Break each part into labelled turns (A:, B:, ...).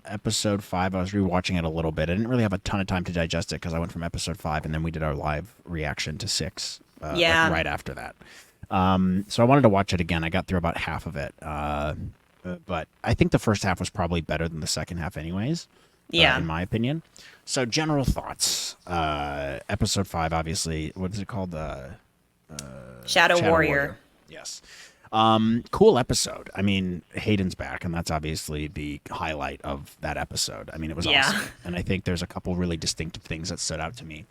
A: episode 5. I was rewatching it a little bit. I didn't really have a ton of time to digest it because I went from episode 5 and then we did our live reaction to 6, like
B: Yeah.
A: right after that. So I wanted to watch it again. I got through about half of it, but I think the first half was probably better than the second half, anyways.
B: Yeah.
A: In my opinion. So general thoughts. Episode 5, obviously. What is it called?
B: Shadow
A: Shadow
B: Warrior.
A: Yes. Cool episode. I mean, Hayden's back, and that's obviously the highlight of that episode. I mean, it was
B: Yeah.
A: awesome. And I think there's a couple really distinctive things that stood out to me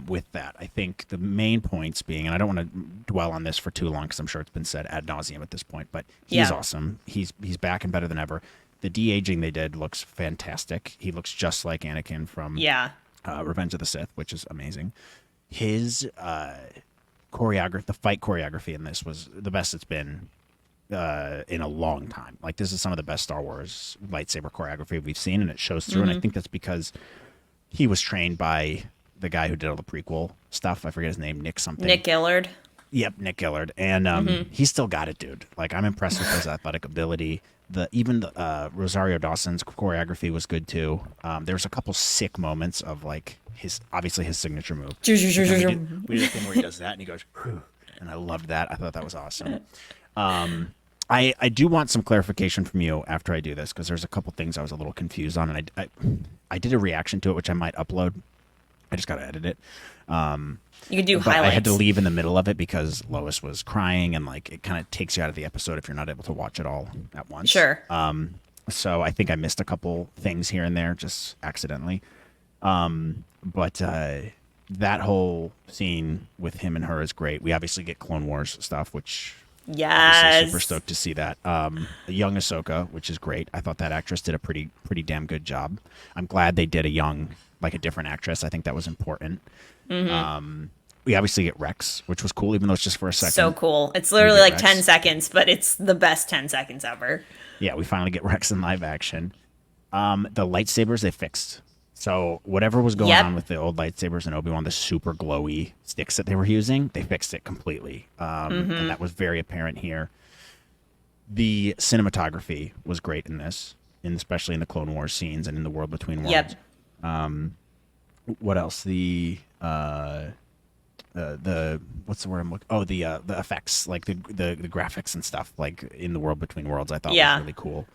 A: with that. I think the main points being, and I don't want to dwell on this for too long because I'm sure it's been said ad nauseum at this point, but he's
B: Yeah.
A: awesome. He's back and better than ever. The de-aging they did looks fantastic. He looks just like Anakin from
B: Yeah.
A: Revenge of the Sith, which is amazing. His choreography, the fight choreography in this was the best it's been in a long time. Like, this is some of the best Star Wars lightsaber choreography we've seen, and it shows through. And I think that's because he was trained by the guy who did all the prequel stuff. I forget his name, Nick something.
B: Nick Gillard.
A: Yep, Nick Gillard, and he's still got it, dude. Like, I'm impressed with his athletic ability. Even Rosario Dawson's choreography was good too. There was a couple sick moments of like obviously his signature move. And then we did a thing where he does that and he goes, "Whew," and I loved that. I thought that was awesome. I do want some clarification from you after I do this because there's a couple things I was a little confused on, and I did a reaction to it which I might upload. I just got to edit it.
B: You could do
A: But
B: highlights.
A: I had to leave in the middle of it because Lois was crying, and like it kind of takes you out of the episode if you're not able to watch it all at once.
B: Sure.
A: So I think I missed a couple things here and there just accidentally. But that whole scene with him and her is great. We obviously get Clone Wars stuff, which obviously
B: Yes.
A: super stoked to see that. The young Ahsoka, which is great. I thought that actress did a pretty damn good job. I'm glad they did a different actress. I think that was important. We obviously get Rex, which was cool, even though it's just for a second.
B: So cool. It's literally
A: get
B: like
A: Rex.
B: 10 seconds, but it's the best 10 seconds ever.
A: Yeah, we finally get Rex in live action. The lightsabers they fixed. So whatever was going
B: Yep.
A: on with the old lightsabers in Obi-Wan, the super glowy sticks that they were using, they fixed it completely. And that was very apparent here. The cinematography was great in this, and especially in the Clone Wars scenes and in the World Between Worlds.
B: Yep.
A: What else? The what's the word I'm looking? Oh, the effects, like the graphics and stuff, like in the World Between Worlds, I thought
B: Yeah.
A: was really cool.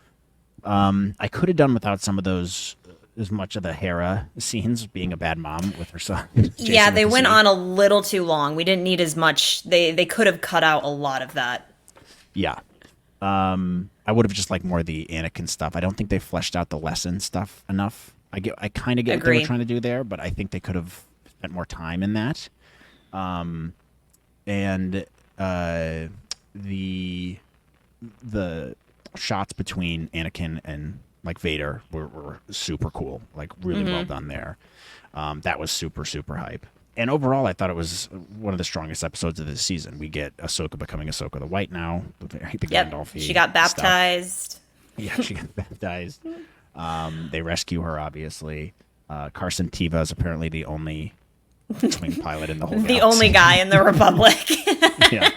A: I could have done without some of those, as much of the Hera scenes being a bad mom with her son.
B: Yeah,
A: Jason
B: they
A: with the
B: went
A: Z.
B: on a little too long. We didn't need as much. They could have cut out a lot of that.
A: Yeah. I would have just liked more of the Anakin stuff. I don't think they fleshed out the lesson stuff enough. I kind of get what they
B: Agree.
A: were trying to do there, but I think they could have spent more time in that. And the shots between Anakin and like Vader were super cool, like really well done there. That was super hype. And overall, I thought it was one of the strongest episodes of this season. We get Ahsoka becoming Ahsoka the White now, the
B: Yep.
A: Gandalf-y
B: She got
A: stuff.
B: baptized.
A: Yeah, she got baptized. They rescue her, obviously. Carson Teva is apparently the only wing pilot in the whole
B: The
A: galaxy.
B: only guy in the Republic.
A: Yeah.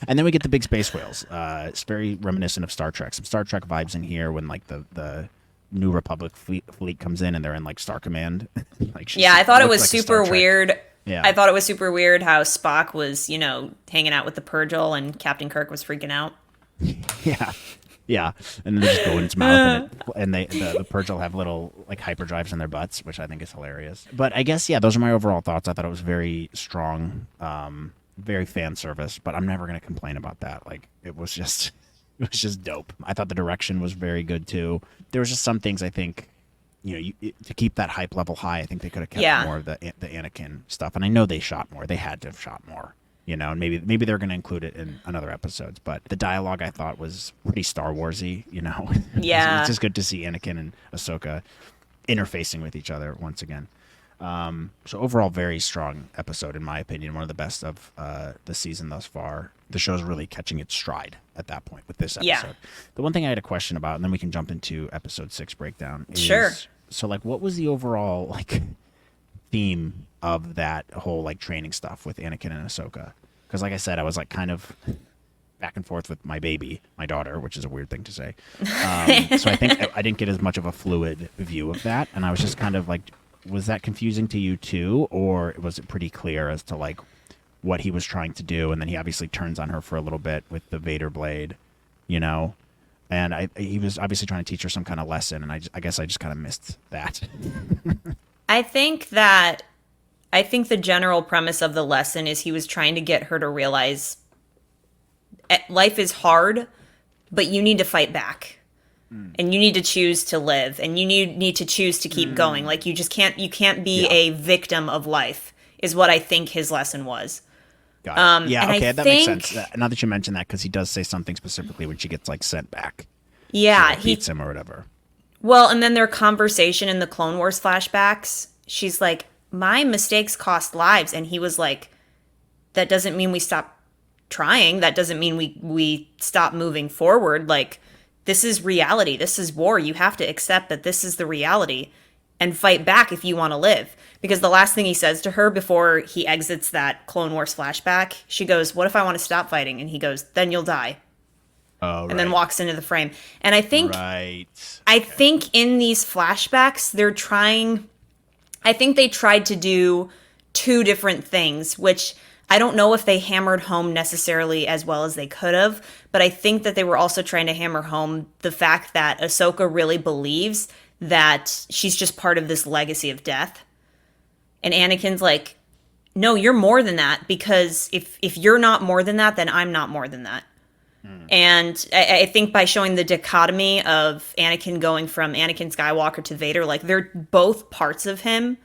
A: And then we get the big space whales. It's very reminiscent of Star Trek. Some Star Trek vibes in here when like the New Republic fleet comes in and they're in like Star Command. Like
B: Yeah, I thought it
A: looks
B: was
A: like a
B: super
A: Star Trek.
B: weird.
A: Yeah.
B: I thought it was super weird how Spock was, hanging out with the Purrgil and Captain Kirk was freaking out.
A: Yeah. Yeah. And then they just go in its mouth and the Purrgil have little like hyperdrives in their butts, which I think is hilarious. But I guess, yeah, those are my overall thoughts. I thought it was very strong, very fan service, but I'm never going to complain about that. Like it was just dope. I thought the direction was very good too. There was just some things I think, to keep that hype level high, I think they could have kept more of the Anakin stuff. And I know they shot more. They had to have shot more. And maybe they're going to include it in another episodes. But the dialogue I thought was pretty Star Warsy.
B: Yeah.
A: It's just good to see Anakin and Ahsoka interfacing with each other once again. So overall, very strong episode in my opinion. One of the best of the season thus far. The show's really catching its stride at that point with this episode.
B: Yeah.
A: The one thing I had a question about, and then we can jump into episode 6 breakdown. Is,
B: Sure.
A: So what was the overall theme of that whole training stuff with Anakin and Ahsoka? Because like I said, I was kind of back and forth with my baby, my daughter, which is a weird thing to say. So I think I didn't get as much of a fluid view of that, and I was just kind of like, was that confusing to you too, or was it pretty clear as to like what he was trying to do? And then he obviously turns on her for a little bit with the Vader blade, you know. And he was obviously trying to teach her some kind of lesson, and I guess I just kind of missed that.
B: I think the general premise of the lesson is he was trying to get her to realize life is hard, but you need to fight back. And you need to choose to live, and you need to choose to keep going. Like you can't be a victim of life is what I think his lesson was.
A: Got it. Yeah, okay, that makes sense. Now that you mention that, because he does say something specifically when she gets like sent back.
B: Yeah,
A: he beats him or whatever.
B: Well, and then their conversation in the Clone Wars flashbacks, she's like, "My mistakes cost lives," and he was like, "That doesn't mean we stop trying. That doesn't mean we stop moving forward. Like, this is reality. This is war. You have to accept that this is the reality and fight back if you want to live." Because the last thing he says to her before he exits that Clone Wars flashback, she goes, "What if I want to stop fighting?" And he goes, "Then you'll die."
A: Oh, right.
B: And then walks into the frame. And I think
A: I
B: think in these flashbacks I think they tried to do two different things, which I don't know if they hammered home necessarily as well as they could have, but I think that they were also trying to hammer home the fact that Ahsoka really believes that she's just part of this legacy of death. And Anakin's like, "No, you're more than that, because if you're not more than that, then I'm not more than that." And I think by showing the dichotomy of Anakin going from Anakin Skywalker to Vader, like they're both parts of him.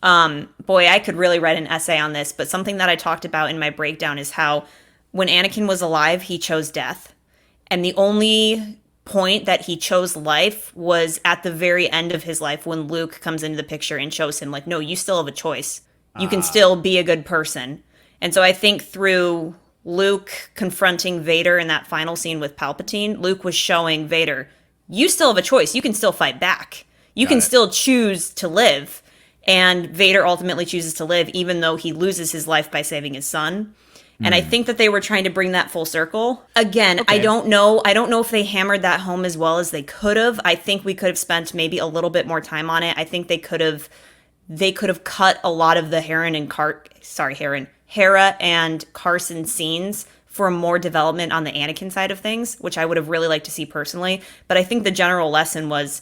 B: Boy, I could really write an essay on this, but something that I talked about in my breakdown is how when Anakin was alive, he chose death. And the only point that he chose life was at the very end of his life when Luke comes into the picture and shows him like, "No, you still have a choice. You can still be a good person." And so I think through Luke confronting Vader in that final scene with Palpatine, Luke was showing Vader, you still have a choice. You can still fight back. You can still choose to live. And Vader ultimately chooses to live, even though he loses his life by saving his son. And I think that they were trying to bring that full circle. Again, okay. I don't know if they hammered that home as well as they could have. I think we could have spent maybe a little bit more time on it. I think they could have cut a lot of the Hera and Carson scenes for more development on the Anakin side of things, which I would have really liked to see personally. But I think the general lesson was,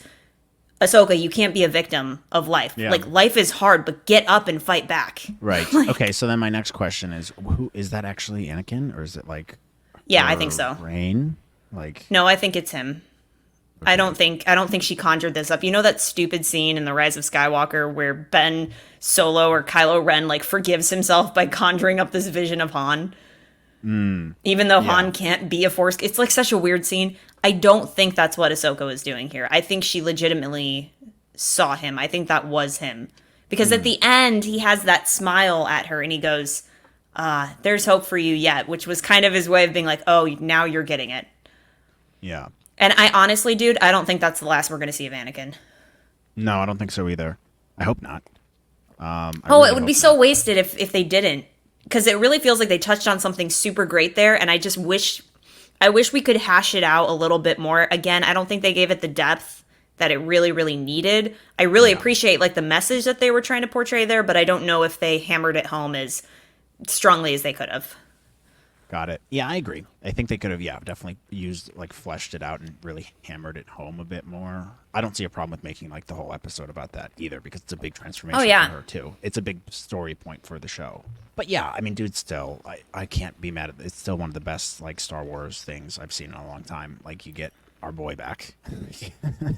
B: Ahsoka, you can't be a victim of life. Yeah. Like, life is hard, but get up and fight back.
A: Right. Okay, so then my next question is, who is that actually Anakin, or is it like
B: Yeah, I think so.
A: Rain? Like
B: No, I think it's him. Okay. I don't think she conjured this up. You know that stupid scene in The Rise of Skywalker where Ben Solo or Kylo Ren like forgives himself by conjuring up this vision of Han? Even though Han can't be a Force. It's like such a weird scene. I don't think that's what Ahsoka was doing here. I think she legitimately saw him. I think that was him. Because at the end, he has that smile at her and he goes, "There's hope for you yet," which was kind of his way of being like, "Oh, now you're getting it."
A: Yeah.
B: And I honestly, dude, I don't think that's the last we're going to see of Anakin.
A: No, I don't think so either. I hope not.
B: It would be so wasted if they didn't. Because it really feels like they touched on something super great there, and I wish we could hash it out a little bit more. Again, I don't think they gave it the depth that it really, really needed. I really appreciate like the message that they were trying to portray there, but I don't know if they hammered it home as strongly as they could have.
A: Got it. Yeah, I agree. I think they could have, definitely fleshed it out and really hammered it home a bit more. I don't see a problem with making like the whole episode about that either, because it's a big transformation for her too. It's a big story point for the show. But yeah, I mean, dude, still, I can't be mad at it. It's still one of the best like Star Wars things I've seen in a long time. Like, you get our boy back.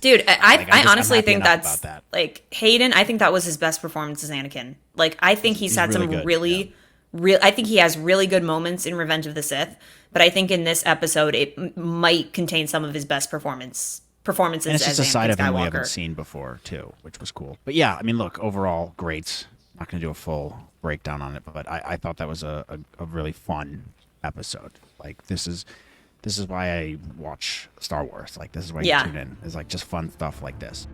B: Dude, I honestly think that's that. Like Hayden, I think that was his best performance as Anakin. Like, I think he's had really some good, I think he has really good moments in Revenge of the Sith, but I think in this episode it might contain some of his best performances. And it's just
A: a side of him we
B: Skywalker.
A: haven't seen before too, which was cool. But yeah, I mean, look, overall, great. Not going to do a full breakdown on it, but I thought that was a really fun episode. Like, this is why I watch Star Wars. Like, this is why you tune in. It's like just fun stuff like this.